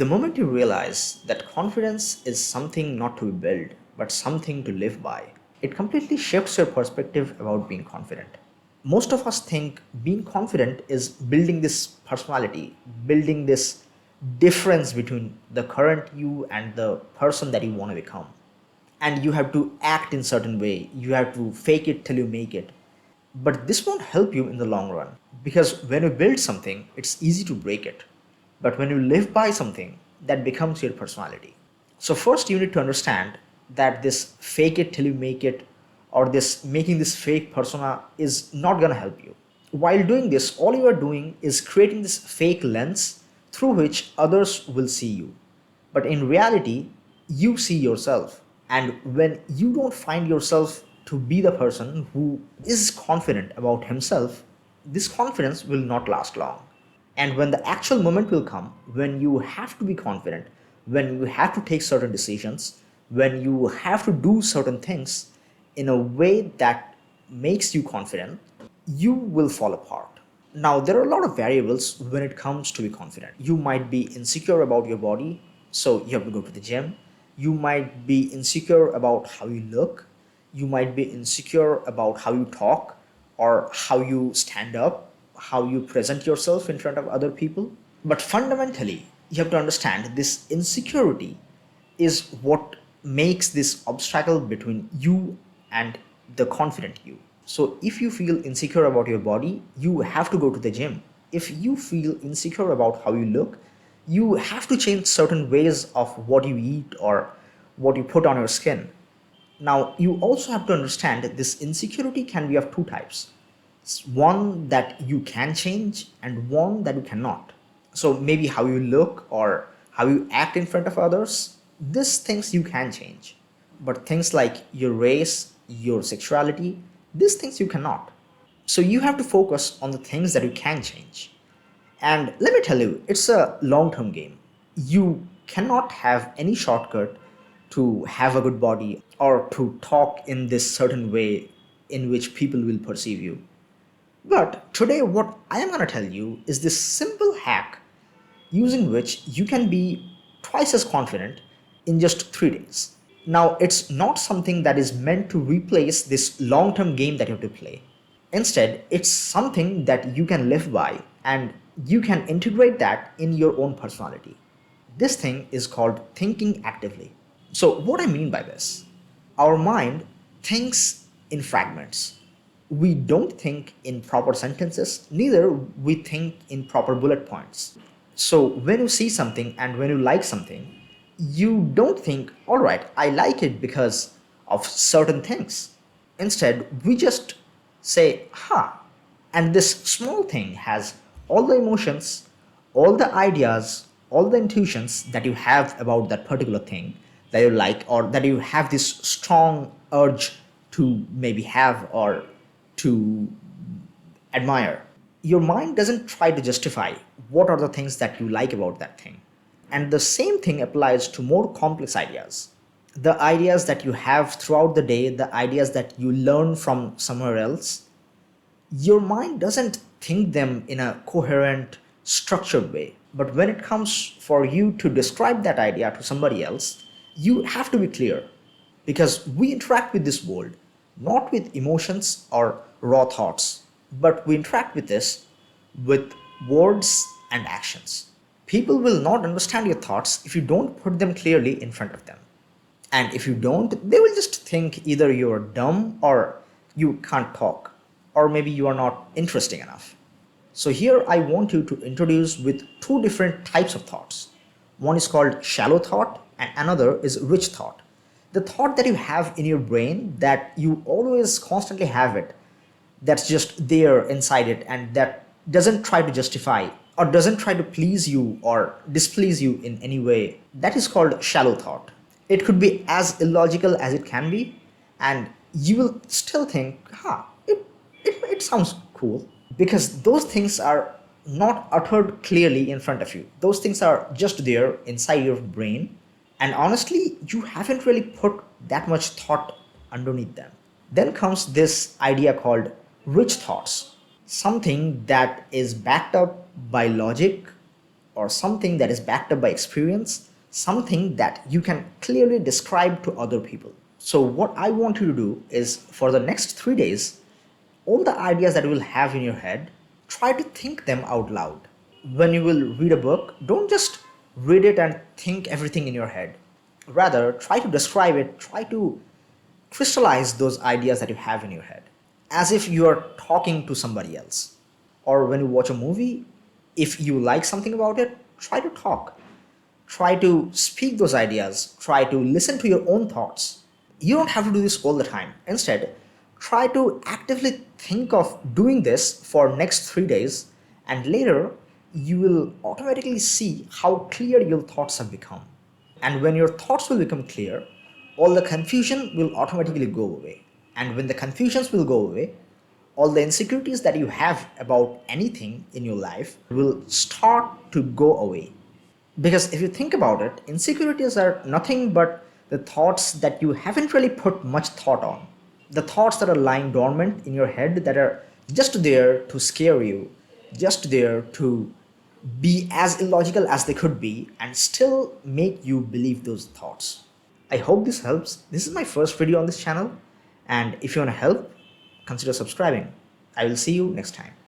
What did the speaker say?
The moment you realize that confidence is something not to be built, but something to live by, it completely shifts your perspective about being confident. Most of us think being confident is building this personality, building this difference between the current you and the person that you want to become. And you have to act in certain way, you have to fake it till you make it. But this won't help you in the long run, because when you build something, it's easy to break it. But when you live by something, that becomes your personality. So first you need to understand that this fake it till you make it, or this making this fake persona, is not going to help you. While doing this, all you are doing is creating this fake lens through which others will see you. But in reality, you see yourself. And when you don't find yourself to be the person who is confident about himself, this confidence will not last long. And when the actual moment will come, when you have to be confident, when you have to take certain decisions, when you have to do certain things in a way that makes you confident, you will fall apart. Now, there are a lot of variables when it comes to be confident. You might be insecure about your body, so you have to go to the gym. You might be insecure about how you look. You might be insecure about how you talk or how you stand up, how you present yourself in front of other people. But fundamentally, you have to understand this insecurity is what makes this obstacle between you and the confident you. So if you feel insecure about your body, you have to go to the gym. If you feel insecure about how you look, you have to change certain ways of what you eat or what you put on your skin. Now, you also have to understand that this insecurity can be of two types. One that you can change and one that you cannot. So maybe how you look or how you act in front of others, these things you can change. But things like your race, your sexuality, these things you cannot. So you have to focus on the things that you can change. And let me tell you, it's a long term game. You cannot have any shortcut to have a good body or to talk in this certain way in which people will perceive you. But today, what I am going to tell you is this simple hack using which you can be twice as confident in just 3 days. Now, it's not something that is meant to replace this long term game that you have to play. Instead, it's something that you can live by and you can integrate that in your own personality. This thing is called thinking actively. So, what I mean by this, our mind thinks in fragments. We don't think in proper sentences, neither we think in proper bullet points. So when you see something and when you like something, you don't think, all right, I like it because of certain things. Instead, we just say, huh. And this small thing has all the emotions, all the ideas, all the intuitions that you have about that particular thing that you like, or that you have this strong urge to maybe have or to admire. Your mind doesn't try to justify what are the things that you like about that thing. And the same thing applies to more complex ideas. The ideas that you have throughout the day, the ideas that you learn from somewhere else, your mind doesn't think them in a coherent, structured way. But when it comes for you to describe that idea to somebody else, you have to be clear, because we interact with this world not with emotions or raw thoughts, but we interact with this with words and actions. People will not understand your thoughts if you don't put them clearly in front of them. And if you don't, they will just think either you're dumb or you can't talk, or maybe you are not interesting enough. So here I want you to introduce with two different types of thoughts. One is called shallow thought and another is rich thought. The thought that you have in your brain, that you always constantly have it, that's just there inside it and that doesn't try to justify or doesn't try to please you or displease you in any way, that is called shallow thought. It could be as illogical as it can be, and you will still think, it sounds cool, because those things are not uttered clearly in front of you. Those things are just there inside your brain, and honestly, you haven't really put that much thought underneath them. Then comes this idea called rich thoughts, something that is backed up by logic or something that is backed up by experience, something that you can clearly describe to other people. So what I want you to do is, for the next 3 days, all the ideas that you will have in your head, try to think them out loud. When you will read a book, don't just read it and think everything in your head. Rather, try to describe it, try to crystallize those ideas that you have in your head as if you are talking to somebody else. Or when you watch a movie, if you like something about it, try to talk. Try to speak those ideas. Try to listen to your own thoughts. You don't have to do this all the time. Instead, try to actively think of doing this for next 3 days, and later you will automatically see how clear your thoughts have become. And when your thoughts will become clear, all the confusion will automatically go away. And when the confusions will go away, all the insecurities that you have about anything in your life will start to go away. Because if you think about it, insecurities are nothing but the thoughts that you haven't really put much thought on. The thoughts that are lying dormant in your head, that are just there to scare you, just there to be as illogical as they could be and still make you believe those thoughts. I hope this helps. This is my first video on this channel, and if you want to help, consider subscribing. I will see you next time.